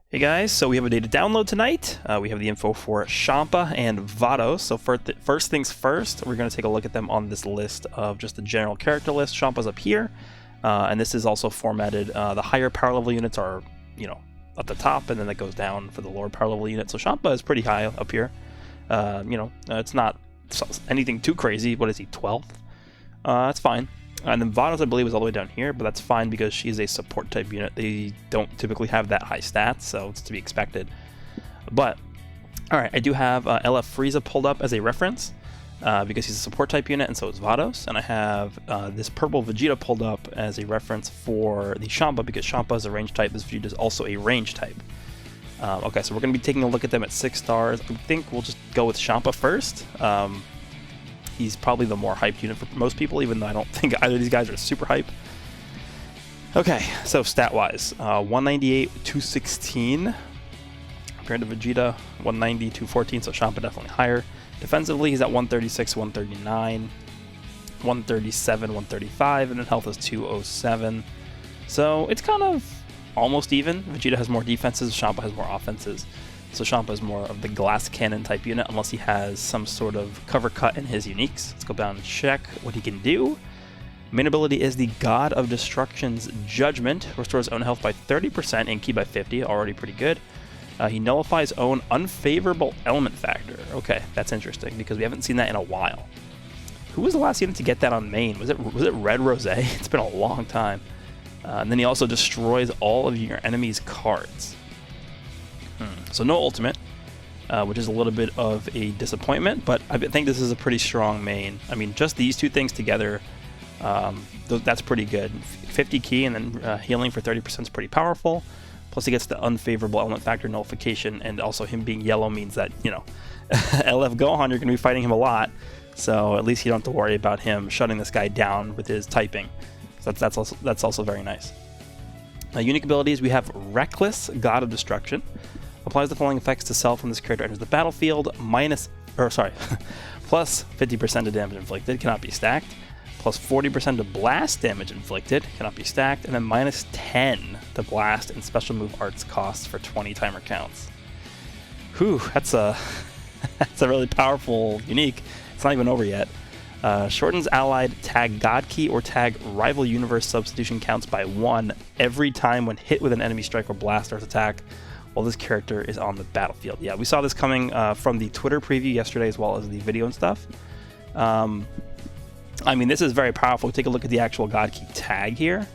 Hey guys, so we have a day to download tonight. We have the info for Champa and Vados. So first things first, we're going to take a look at them on this list of just the general character list. Champa's up here, and this is also formatted. The higher power level units are, at the top, and then that goes down for the lower power level unit. So Champa is pretty high up here. It's not anything too crazy. What is he, 12th? That's fine. And then Vados, I believe, is all the way down here, but that's fine because she's a support type unit. They don't typically have that high stats, so it's to be expected. But, alright, I do have LF Frieza pulled up as a reference because he's a support type unit, and so is Vados. And I have this purple Vegeta pulled up as a reference for the Champa because Champa is a range type. This Vegeta is also a range type. Okay, so we're going to be taking a look at them at 6 stars. I think we'll just go with Champa first. He's probably the more hyped unit for most people, even though I don't think either of these guys are super hype. Okay, so stat-wise, 198, 216 compared to Vegeta, 190, 214, so Champa definitely higher. Defensively, he's at 136, 139, 137, 135, and in health is 207. So it's kind of almost even. Vegeta has more defenses, Champa has more offenses. So Champa is more of the glass cannon type unit unless he has some sort of cover cut in his uniques. Let's go down and check what he can do. Main ability is the God of Destruction's Judgment. Restores own health by 30% and ki by 50. Already pretty good. He nullifies own unfavorable element factor. Okay, that's interesting because we haven't seen that in a while. Who was the last unit to get that on main? Was it Red Rosé? It's been a long time. And then he also destroys all of your enemy's cards. So no ultimate, which is a little bit of a disappointment, but I think this is a pretty strong main. I mean, just these two things together, that's pretty good. 50 ki and then healing for 30% is pretty powerful. Plus he gets the unfavorable element factor nullification, and also him being yellow means that, LF Gohan, you're going to be fighting him a lot, so at least you don't have to worry about him shutting this guy down with his typing. So that's also very nice. Unique abilities, we have Reckless, God of Destruction. Applies the following effects to self when this character enters the battlefield. Plus 50% of damage inflicted, cannot be stacked. Plus 40% of blast damage inflicted, cannot be stacked. And then minus 10 to blast and special move arts costs for 20 timer counts. Whew, that's a really powerful unique. It's not even over yet. Shortens allied tag God Key or tag rival universe substitution counts by 1 every time when hit with an enemy strike or blast or attack while this character is on the battlefield. Yeah, we saw this coming from the Twitter preview yesterday as well as the video and stuff. I mean, this is very powerful. Take a look at the actual God Key tag here.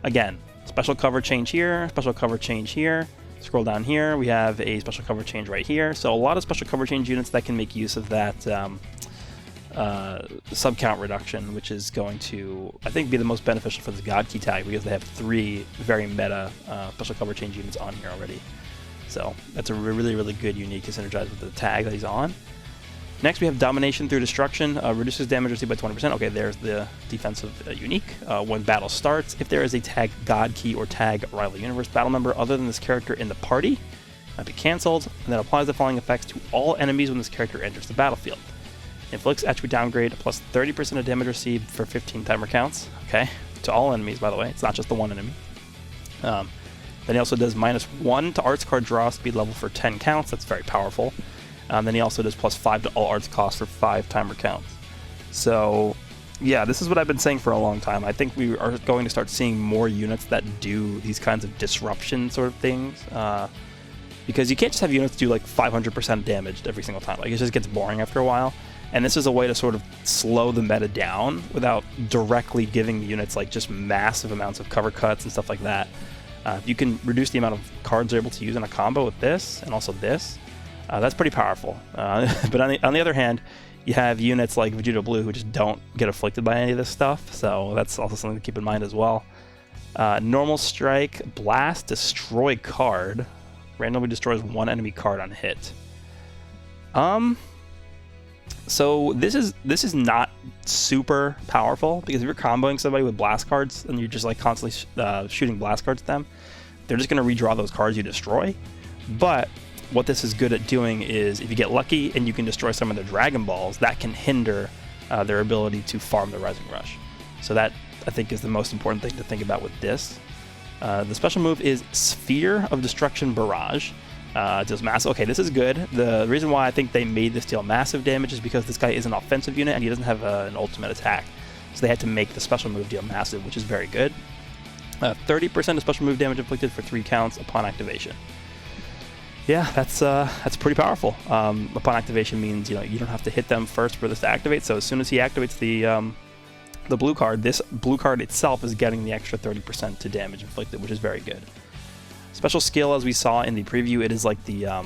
Again, special cover change here, special cover change here. Scroll down here, we have a special cover change right here. So a lot of special cover change units that can make use of that sub count reduction, which is going to, I think, be the most beneficial for this God Key tag because they have 3 very meta special cover change units on here already. So that's a really, really good unique to synergize with the tag that he's on. Next, we have Domination through Destruction. Reduces damage received by 20%. Okay, there's the defensive unique. When battle starts, if there is a tag God Key or tag Rival Universe battle member other than this character in the party, might be cancelled, and then applies the following effects to all enemies when this character enters the battlefield. Inflicts attribute downgrade plus 30% of damage received for 15 timer counts. Okay, to all enemies, by the way. It's not just the one enemy. Then he also does -1 to arts card draw speed level for 10 counts. That's very powerful. Then he also does +5 to all arts costs for 5 timer counts. So, yeah, this is what I've been saying for a long time. I think we are going to start seeing more units that do these kinds of disruption sort of things. Because you can't just have units do like 500% damage every single time. Like, it just gets boring after a while. And this is a way to sort of slow the meta down without directly giving the units like just massive amounts of cover cuts and stuff like that. If you can reduce the amount of cards they're able to use in a combo with this and also this, that's pretty powerful. But on the other hand, you have units like Vegeta Blue who just don't get afflicted by any of this stuff, so that's also something to keep in mind as well. Normal Strike, Blast, Destroy card. Randomly destroys 1 enemy card on hit. So this is not super powerful because if you're comboing somebody with blast cards and you're just like constantly shooting blast cards at them, they're just going to redraw those cards you destroy. But what this is good at doing is if you get lucky and you can destroy some of their Dragon Balls, that can hinder their ability to farm the Rising Rush. So that, I think, is the most important thing to think about with this. The special move is Sphere of Destruction Barrage. It deals massive. Okay, this is good. The reason why I think they made this deal massive damage is because this guy is an offensive unit and he doesn't have an ultimate attack. So they had to make the special move deal massive, which is very good. 30% of special move damage inflicted for 3 counts upon activation. Yeah, that's pretty powerful. Upon activation means you don't have to hit them first for this to activate. So as soon as he activates the blue card, this blue card itself is getting the extra 30% to damage inflicted, which is very good. Special skill, as we saw in the preview, it is like the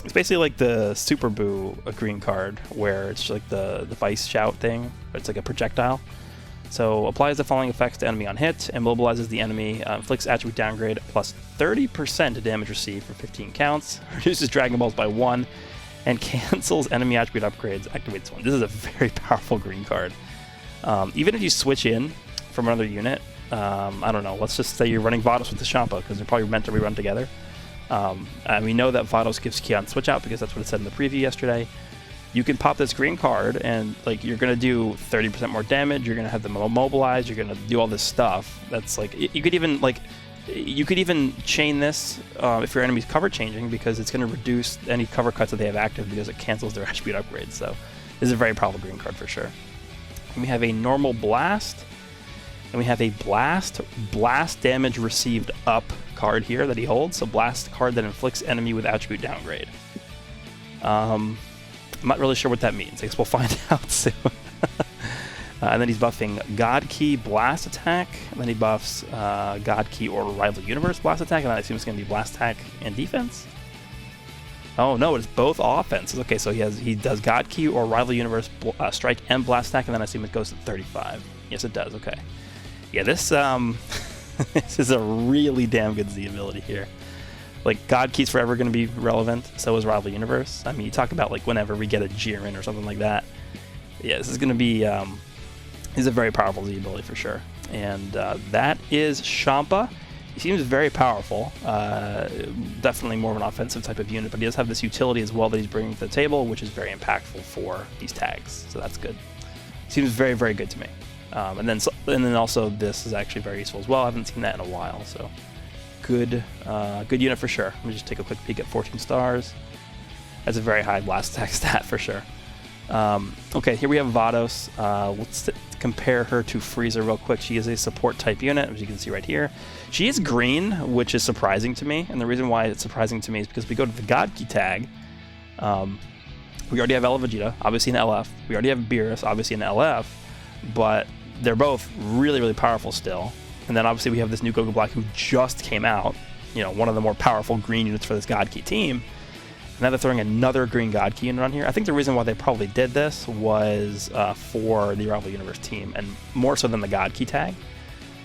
it's basically like the Super Boo green card, where it's like the Vice Shout thing, but it's like a projectile. So applies the following effects to enemy on hit, immobilizes the enemy, inflicts attribute downgrade plus 30% to damage received for 15 counts, reduces Dragon Balls by 1, and cancels enemy attribute upgrades, activates 1. This is a very powerful green card. Even if you switch in from another unit, I don't know, let's just say you're running Vados with the Champa, because they're probably meant to rerun together. And we know that Vados gives key on switch out because that's what it said in the preview yesterday. You can pop this green card and like you're going to do 30% more damage, you're going to have them immobilized, you're going to do all this stuff. That's like, you could even chain this if your enemy's cover changing, because it's going to reduce any cover cuts that they have active because it cancels their attribute upgrades. So this is a very powerful green card for sure. And we have a normal blast, and we have a blast damage received up card here that he holds. So blast card that inflicts enemy with attribute downgrade. I'm not really sure what that means. I guess we'll find out soon. And then he's buffing God Key Blast Attack, and then he buffs God Key or Rival Universe Blast Attack, and then I assume it's going to be Blast Attack and Defense. Oh no, it's both offenses. Okay, so he does God Key or Rival Universe Strike and Blast Attack, and then I assume it goes to 35. Yes, it does. Okay. Yeah, this this is a really damn good Z ability here. Like, God Key's forever going to be relevant, so is Rival Universe. I mean, you talk about, like, whenever we get a Jiren or something like that. Yeah, this is going to be, is a very powerful Z ability for sure. And that is Champa. He seems very powerful. Definitely more of an offensive type of unit, but he does have this utility as well that he's bringing to the table, which is very impactful for these tags. So that's good. Seems very, very good to me. And then also this is actually very useful as well. I haven't seen that in a while, so good unit for sure. Let me just take a quick peek at 14 stars. That's a very high blast attack stat for sure. Okay, here we have Vados. Let's compare her to Frieza real quick. She is a support type unit, as you can see right here. She is green, which is surprising to me, and the reason why it's surprising to me is because we go to the God Key tag. We already have Ella Vegeta, obviously in LF. We already have Beerus, obviously in LF, but they're both really, really powerful still. And then obviously we have this new Goku Black who just came out, one of the more powerful green units for this God Key team. And now they're throwing another green God Key unit on here. I think the reason why they probably did this was for the Rival Universe team, and more so than the God Key tag.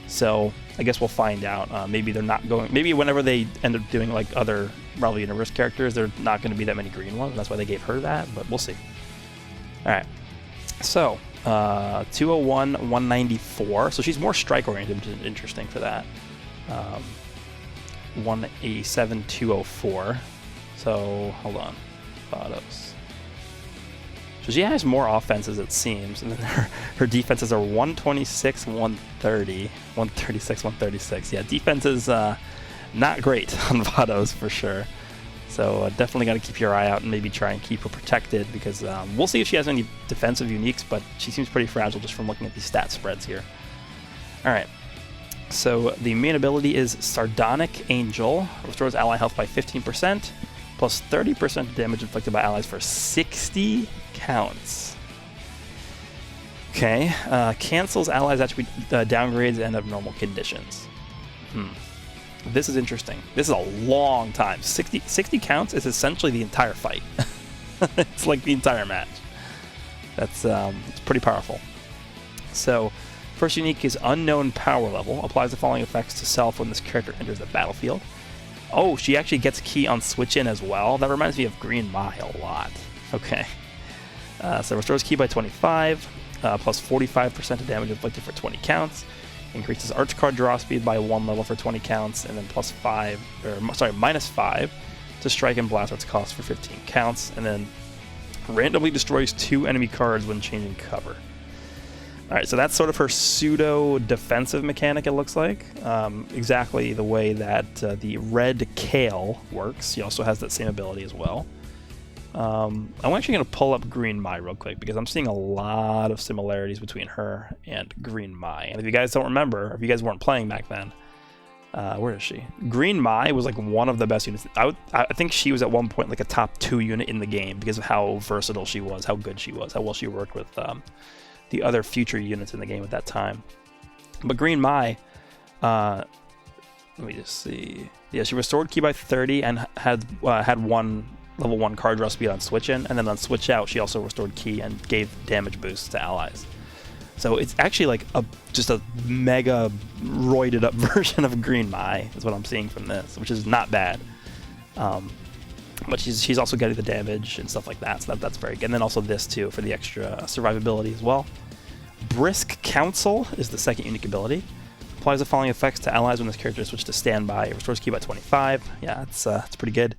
So I guess we'll find out. Maybe they're not going. Maybe whenever they end up doing like other Rival Universe characters, they're not going to be that many green ones. And that's why they gave her that. But we'll see. All right. So 201, 194. So she's more strike oriented, which is interesting for that. 187, 204. So, hold on. Vados. So she has more offenses, it seems. And then her defenses are 126, 130. 136, 136. Yeah, defense is not great on Vados for sure. So definitely got to keep your eye out and maybe try and keep her protected, because we'll see if she has any defensive uniques, but she seems pretty fragile just from looking at these stat spreads here. Alright. So the main ability is Sardonic Angel. Restores ally health by 15%. Plus 30% damage inflicted by allies for 60 counts. Okay, cancels allies' attribute downgrades and abnormal conditions. This is interesting. This is a long time. 60 counts is essentially the entire fight. It's like the entire match. That's it's pretty powerful. So, first unique is Unknown Power Level. Applies the following effects to self when this character enters the battlefield. Oh, she actually gets a key on switch in as well. That reminds me of Green Mai a lot. Okay. So restores key by 25, plus 45% of damage inflicted for 20 counts. Increases arch card draw speed by 1 level for 20 counts, and then minus 5 to strike and blast arts cost for 15 counts, and then randomly destroys 2 enemy cards when changing cover. Alright, so that's sort of her pseudo-defensive mechanic, it looks like. Exactly the way that the red Kale works. She also has that same ability as well. I'm actually going to pull up Green Mai real quick, because I'm seeing a lot of similarities between her and Green Mai. And if you guys don't remember, or if you guys weren't playing back then, where is she? Green Mai was like one of the best units. I think she was at one point like a top 2 unit in the game because of how versatile she was, how good she was, how well she worked with the other future units in the game at that time. But Green Mai, let me just see. Yeah, she restored ki by 30 and had one level 1 card draw speed on switch in, and then on switch out she also restored ki and gave damage boosts to allies. So it's actually like just a mega roided up version of Green Mai is what I'm seeing from this, which is not bad. But she's also getting the damage and stuff like that, so that's very good. And then also this too for the extra survivability as well. Brisk Counsel is the second unique ability. Applies the following effects to allies when this character is switched to standby. It restores ki by 25. Yeah, it's pretty good.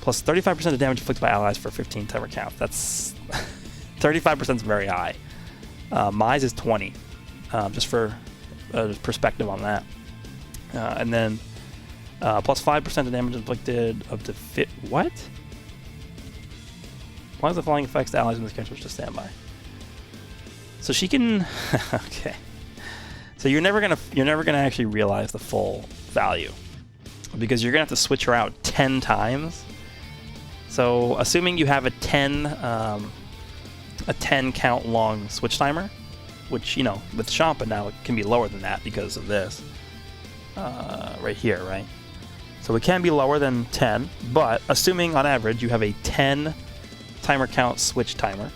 Plus 35% of damage inflicted by allies for 15 timer count. That's 35% is very high. Mai's is 20, just for perspective on that. And then plus 5% of damage inflicted up to what? Why is the following effects to allies when this character is to standby? So she can okay. So you're never gonna actually realize the full value, because you're gonna have to switch her out 10 times. So assuming you have a 10 count long switch timer, which, you know, with Champa now it can be lower than that because of this right here, right? So it can be lower than 10, but assuming on average you have a 10 timer count switch timer,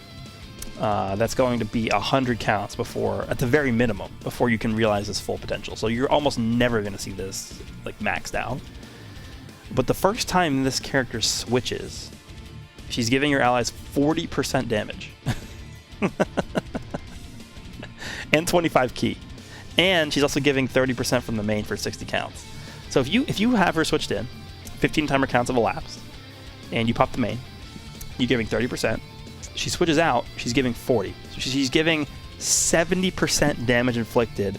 that's going to be 100 counts before, at the very minimum, before you can realize this full potential. So you're almost never going to see this like maxed out. But the first time this character switches, she's giving your allies 40% damage. And 25 ki. And she's also giving 30% from the main for 60 counts. So if you have her switched in, 15 timer counts have elapsed, and you pop the main, you're giving 30%. She switches out, she's giving 40. So she's giving 70% damage inflicted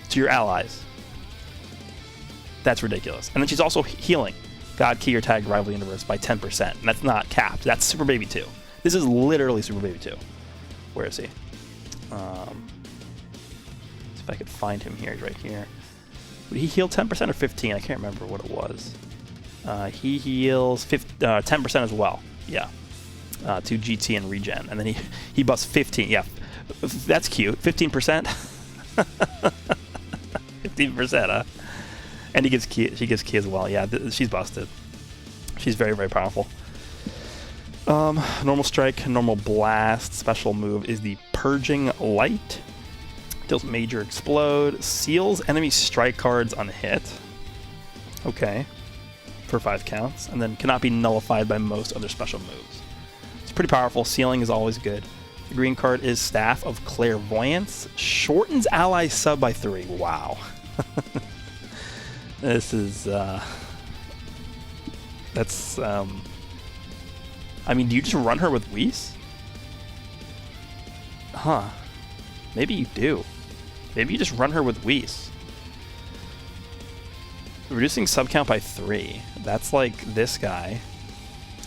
to your allies. That's ridiculous. And then she's also healing God, Ki, or Tag Rival Universe by 10%. And that's not capped. That's Super Baby 2. This is literally Super Baby 2. Where is he? See if I could find him here. He's right here. Would he heal 10% or 15? I can't remember what it was. He heals 10% as well. Yeah. To GT and regen. And then he buffs 15. Yeah. That's cute. 15%. 15%, huh? And he gets ki as well. Yeah, she's busted. She's very, very powerful. Normal strike, normal blast. Special move is the Purging Light. Deals major explode. Seals enemy strike cards on hit. Okay. For 5 counts. And then cannot be nullified by most other special moves. It's pretty powerful. Sealing is always good. The green card is Staff of Clairvoyance. Shortens ally sub by 3. Wow. This is, that's, I mean, do you just run her with Whis? Huh. Maybe you do. Maybe you just run her with Whis. Reducing sub count by 3. That's like this guy.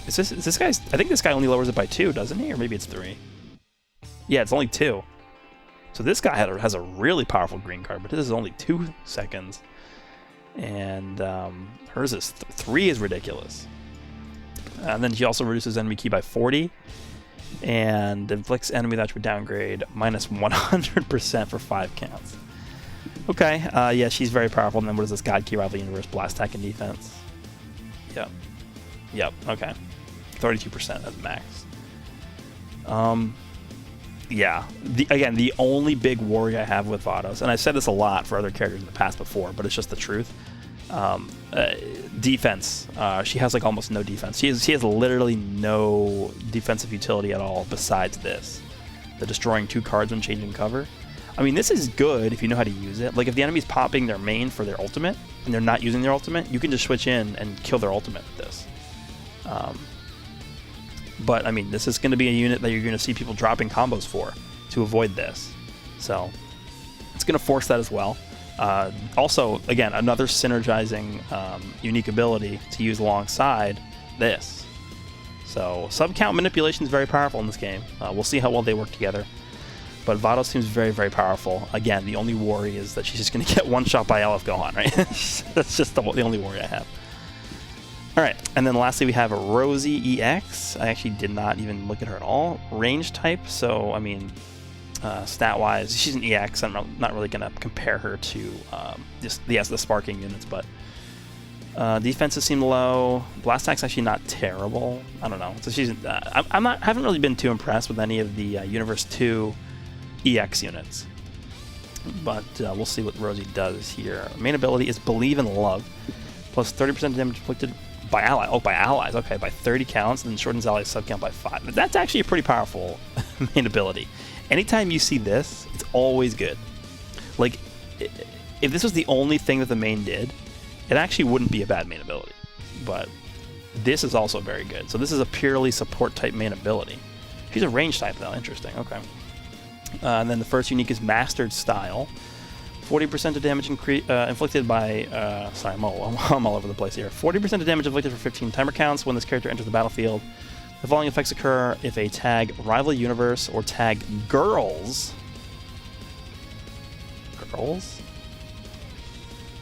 Is this guy's, I think this guy only lowers it by 2, doesn't he? Or maybe it's 3. Yeah, it's only 2. So this guy has a really powerful green card, but this is only 2 seconds. And hers is 3 is ridiculous. And then she also reduces enemy ki by 40 and inflicts enemy that would downgrade minus 100% for 5 counts. Okay, yeah, she's very powerful. And then what is this? God, Ki, Rival Universe, Blast, Attack, and Defense. Yep, okay. 32% at max. Yeah, again, the only big worry I have with Vados, and I've said this a lot for other characters in the past before, but it's just the truth. Defense. She has like almost no defense. She has literally no defensive utility at all besides this. The destroying 2 cards when changing cover. I mean, this is good if you know how to use it. Like if the enemy's popping their main for their ultimate and they're not using their ultimate, you can just switch in and kill their ultimate with this. But I mean, this is going to be a unit that you're going to see people dropping combos for. to avoid this. So it's going to force that as well. Also, again, another synergizing unique ability to use alongside this. So sub-count manipulation is very powerful in this game. We'll see how well they work together. But Vados seems very, very powerful. Again, the only worry is that she's just going to get one shot by LF Gohan, right? That's just the only worry I have. Alright, and then lastly we have Rosie EX. I actually did not even look at her at all. Range type, so I mean, stat-wise, she's an EX. I'm not really going to compare her to the sparking units, but defenses seem low. Blast attack's actually not terrible. I don't know. So she's haven't really been too impressed with any of the Universe 2 EX units, but we'll see what Rosie does here. Main ability is Believe in Love, plus 30% damage inflicted by ally. Oh, by allies. Okay, by 30 counts, and then shortens allies sub count by 5. That's actually a pretty powerful main ability. Anytime you see this, it's always good. Like, if this was the only thing that the main did, it actually wouldn't be a bad main ability. But this is also very good. So this is a purely support type main ability. She's a range type though. Interesting. Okay. And then the first unique is Mastered Style. 40% of damage inflicted by... sorry, I'm all over the place here. 40% of damage inflicted for 15 timer counts when this character enters the battlefield. The following effects occur if a tag Rival Universe or tag Girls... Girls?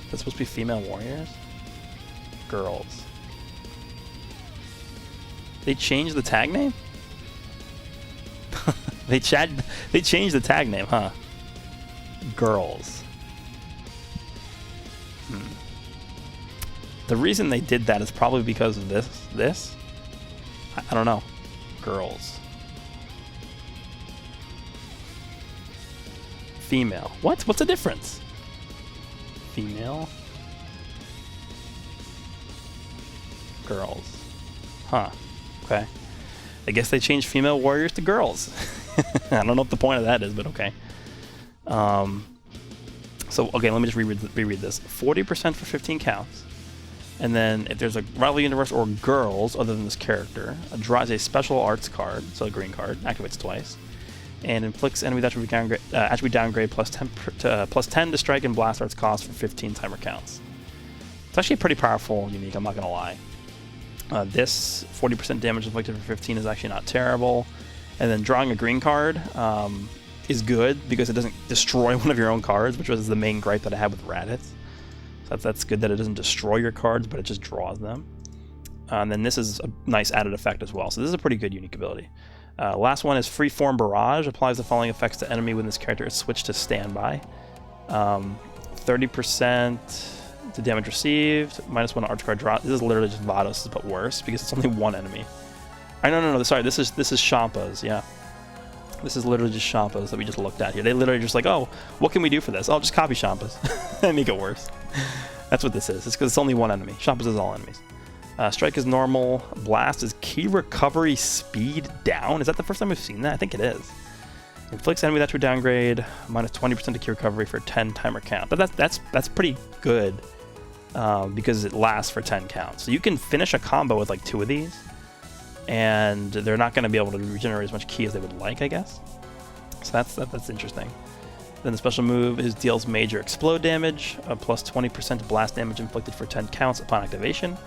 That's supposed to be female warriors? Girls. They changed the tag name? They changed the tag name, huh? Girls. The reason they did that is probably because of this. I don't know. Girls. Female. What? What's the difference? Female. Girls. Huh. Okay. I guess they changed female warriors to girls. I don't know what the point of that is, but okay. So, okay, let me just reread this. 40% for 15 counts. And then if there's a Rival Universe or Girls other than this character, draws a special arts card, so a green card, activates twice, and inflicts enemy attribute downgrade plus 10 to strike and blast arts cost for 15 timer counts. It's actually a pretty powerful unique, I'm not going to lie. This 40% damage inflicted for 15 is actually not terrible. And then drawing a green card is good because it doesn't destroy one of your own cards, which was the main gripe that I had with Raditz. So that's good that it doesn't destroy your cards, but it just draws them. And then this is a nice added effect as well. So this is a pretty good unique ability. Last one is Freeform Barrage. Applies the following effects to enemy when this character is switched to standby. 30% to damage received, -1 arch card draw. This is literally just Vados, but worse because it's only one enemy. No, sorry, this is Champa's, yeah. This is literally just Champa's that we just looked at here. They literally just like, oh, what can we do for this? Oh, just copy Champa's and make it worse. That's what this is. It's because it's only one enemy. Champa's is all enemies. Strike is normal. Blast is key recovery speed down. Is that the first time we've seen that? I think it is. Inflicts enemy that to downgrade, -20% to key recovery for 10 timer count. But that's pretty good because it lasts for 10 counts. So you can finish a combo with like 2 of these, and they're not going to be able to regenerate as much ki as they would like, I guess. So that's interesting. Then the special move is deals major explode damage, plus 20% blast damage inflicted for 10 counts upon activation,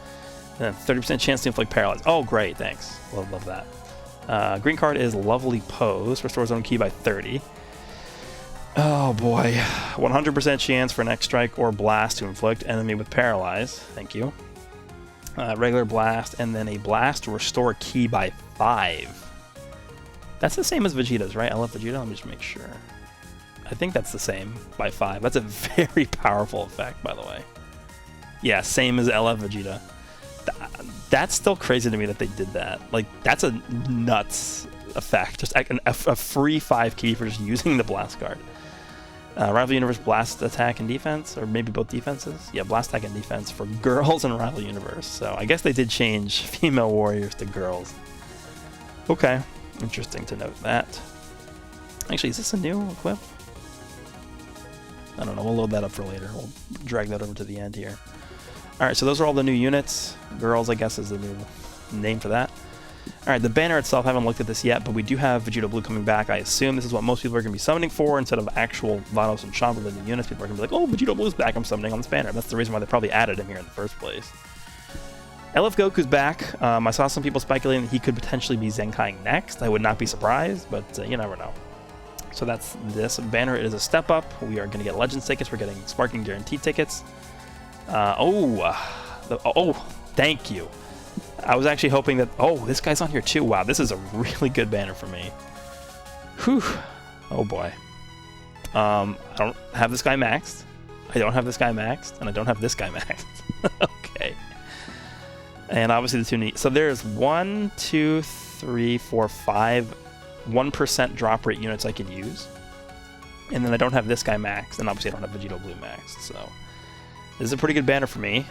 and then 30% chance to inflict paralyze. Oh, great, thanks. Love that. Green card is Lovely Pose, restores own ki by 30. Oh boy, 100% chance for an X strike or blast to inflict enemy with paralyze. Thank you. Regular blast, and then a blast to restore ki by 5. That's the same as Vegeta's, right? I love Vegeta. Let me just make sure. I think that's the same by 5. That's a very powerful effect, by the way. Yeah, same as LF Vegeta. That's still crazy to me that they did that. Like, that's a nuts effect. Just a free 5 ki for just using the blast card. Rival Universe blast attack and defense, or maybe both defenses. Yeah, blast attack and defense for girls in Rival Universe. So I guess they did change female warriors to girls. Okay, interesting to note that. Actually, is this a new equip? I don't know, we'll load that up for later. We'll drag that over to the end here. Alright, so those are all the new units. Girls, I guess, is the new name for that. Alright, the banner itself, I haven't looked at this yet, but we do have Vegeta Blue coming back. I assume this is what most people are going to be summoning for instead of actual Vados and Champa the new units. People are going to be like, oh, Vegeta Blue's back, I'm summoning on this banner. That's the reason why they probably added him here in the first place. LF Goku's back. I saw some people speculating that he could potentially be Zenkaiing next. I would not be surprised, but you never know. So that's this. Banner is a step up. We are going to get Legends tickets. We're getting Sparking Guaranteed tickets. Thank you. I was actually hoping that... Oh, this guy's on here too. Wow, this is a really good banner for me. Whew. Oh boy. I don't have this guy maxed. I don't have this guy maxed. And I don't have this guy maxed. Okay. And obviously the two neat. So there's 1, 2, 3, 4, 5 1% drop rate units I could use. And then I don't have this guy maxed. And obviously I don't have Vegeta Blue maxed. So this is a pretty good banner for me.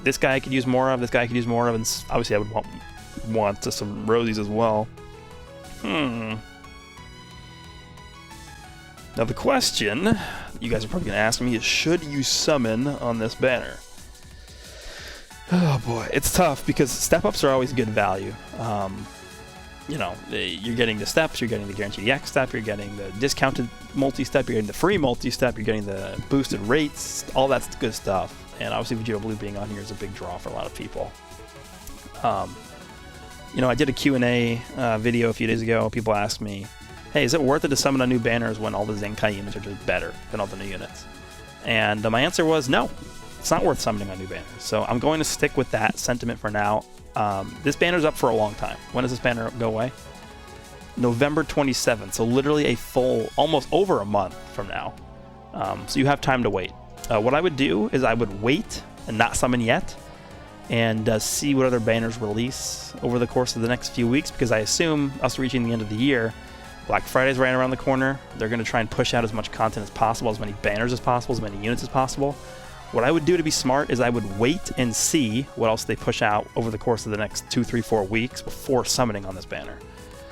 This guy I could use more of, this guy I could use more of, and obviously I would want some Rosies as well. Now the question you guys are probably going to ask me is, should you summon on this banner? Oh boy, it's tough because step-ups are always good value. You know, you're getting the steps, you're getting the guaranteed EX step, you're getting the discounted multi-step, you're getting the free multi-step, you're getting the boosted rates, all that's good stuff. And obviously Vegeta Blue being on here is a big draw for a lot of people. You know, I did a Q&A video a few days ago. People asked me, hey, is it worth it to summon on new banners when all the Zenkai units are just better than all the new units? And my answer was no. It's not worth summoning on new banners. So I'm going to stick with that sentiment for now. This banner's up for a long time. When does this banner go away? November 27th. So literally a full, almost over a month from now. So you have time to wait. What I would do is I would wait and not summon yet and see what other banners release over the course of the next few weeks, because I assume us reaching the end of the year, Black Friday's right around the corner. They're going to try and push out as much content as possible, as many banners as possible, as many units as possible. What I would do to be smart is I would wait and see what else they push out over the course of the next 2, 3, 4 weeks before summoning on this banner.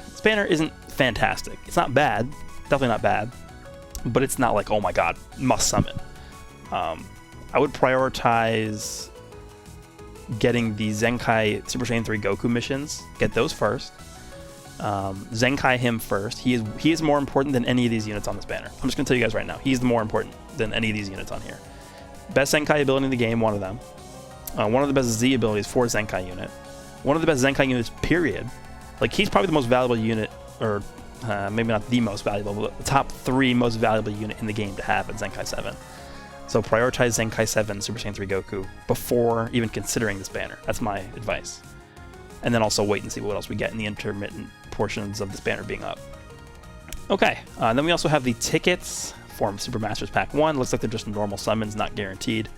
This banner isn't fantastic. It's not bad. Definitely not bad. But it's not like, oh my god, must summon. I would prioritize getting the Zenkai Super Saiyan 3 Goku missions. Get those first. Zenkai him first. He is more important than any of these units on this banner. I'm just going to tell you guys right now. He's more important than any of these units on here. Best Zenkai ability in the game, one of them. One of the best Z abilities for a Zenkai unit. One of the best Zenkai units, period. Like, he's probably the most valuable unit, or maybe not the most valuable, but the top 3 most valuable unit in the game to have at Zenkai 7. So prioritize Zenkai 7 Super Saiyan 3 Goku before even considering this banner. That's my advice. And then also wait and see what else we get in the intermittent portions of this banner being up. Okay, then we also have the tickets for Super Masters Pack 1. Looks like they're just normal summons, not guaranteed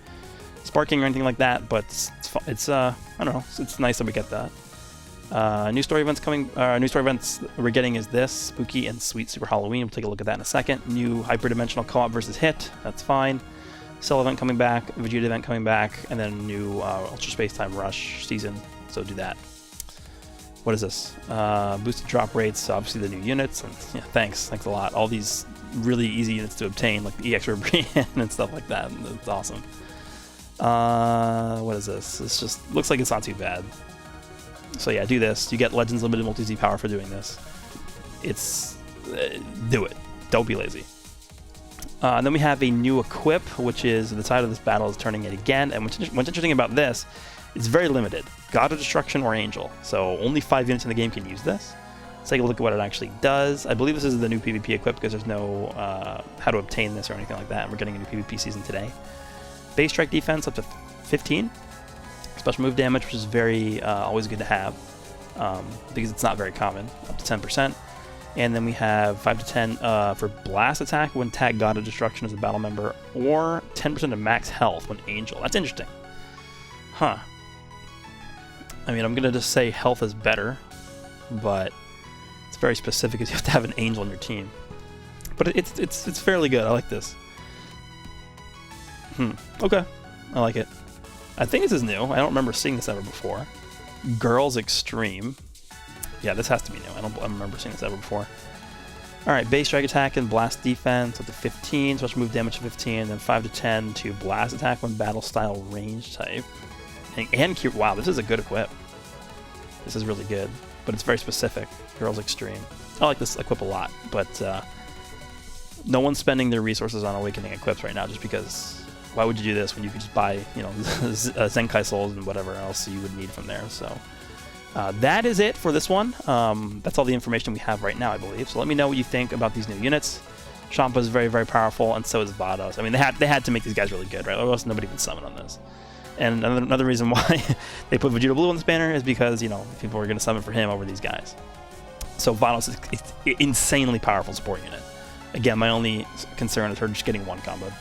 sparking or anything like that, but it's I don't know, it's nice that we get that. New story events coming, new story events we're getting is this, Spooky and Sweet Super Halloween. We'll take a look at that in a second. New hyperdimensional co-op versus hit, that's fine. Cell event coming back, Vegeta event coming back, and then new Ultra Space Time Rush season, so do that. What is this? Boosted drop rates, obviously the new units, and yeah, thanks a lot. All these really easy units to obtain, like the EX Rebrian and stuff like that. It's awesome. What is this? This just looks like it's not too bad. So yeah, do this. You get Legends Limited Multi-Z power for doing this. It's... do it. Don't be lazy. And then we have a new equip, which is the side of this battle is turning it again. And what's interesting about this, it's very limited. God of Destruction or Angel. So only 5 units in the game can use this. Let's take a look at what it actually does. I believe this is the new PvP equip because there's no how to obtain this or anything like that. And we're getting a new PvP season today. Base strike defense up to 15. Special move damage, which is very always good to have because it's not very common, up to 10%. And then we have 5 to 10 for blast attack when tag God of Destruction as a battle member, or 10% of max health when Angel. That's interesting. Huh. I mean, I'm going to just say health is better, but it's very specific because you have to have an Angel on your team. But it's fairly good. I like this. Okay. I like it. I think this is new. I don't remember seeing this ever before. Girls Extreme. Yeah, this has to be new. I don't remember seeing this ever before. Alright, base strike attack and blast defense up to 15, special move damage to 15, then 5 to 10 to blast attack when battle style range type. And wow, this is a good equip. This is really good, but it's very specific. Girls Extreme. I like this equip a lot, but no one's spending their resources on Awakening equips right now just because why would you do this when you could just buy, you know, Zenkai Souls and whatever else you would need from there. So that is it for this one. That's all the information we have right now, I believe. So let me know what you think about these new units. Champa is very, very powerful, and so is Vados. I mean, they had to make these guys really good, right? Or else nobody would summon on this. And another reason why they put Vegeta Blue on this banner is because, you know, people are going to summon for him over these guys. So Vados is an insanely powerful support unit. Again, my only concern is her just getting one comboed.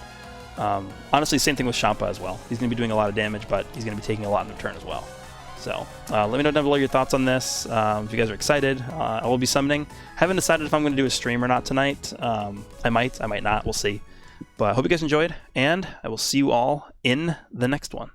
Honestly, same thing with Champa as well. He's going to be doing a lot of damage, but he's going to be taking a lot in return as well. So let me know down below your thoughts on this. If you guys are excited, I will be summoning. Haven't decided if I'm going to do a stream or not tonight. I might not. We'll see. But I hope you guys enjoyed, and I will see you all in the next one.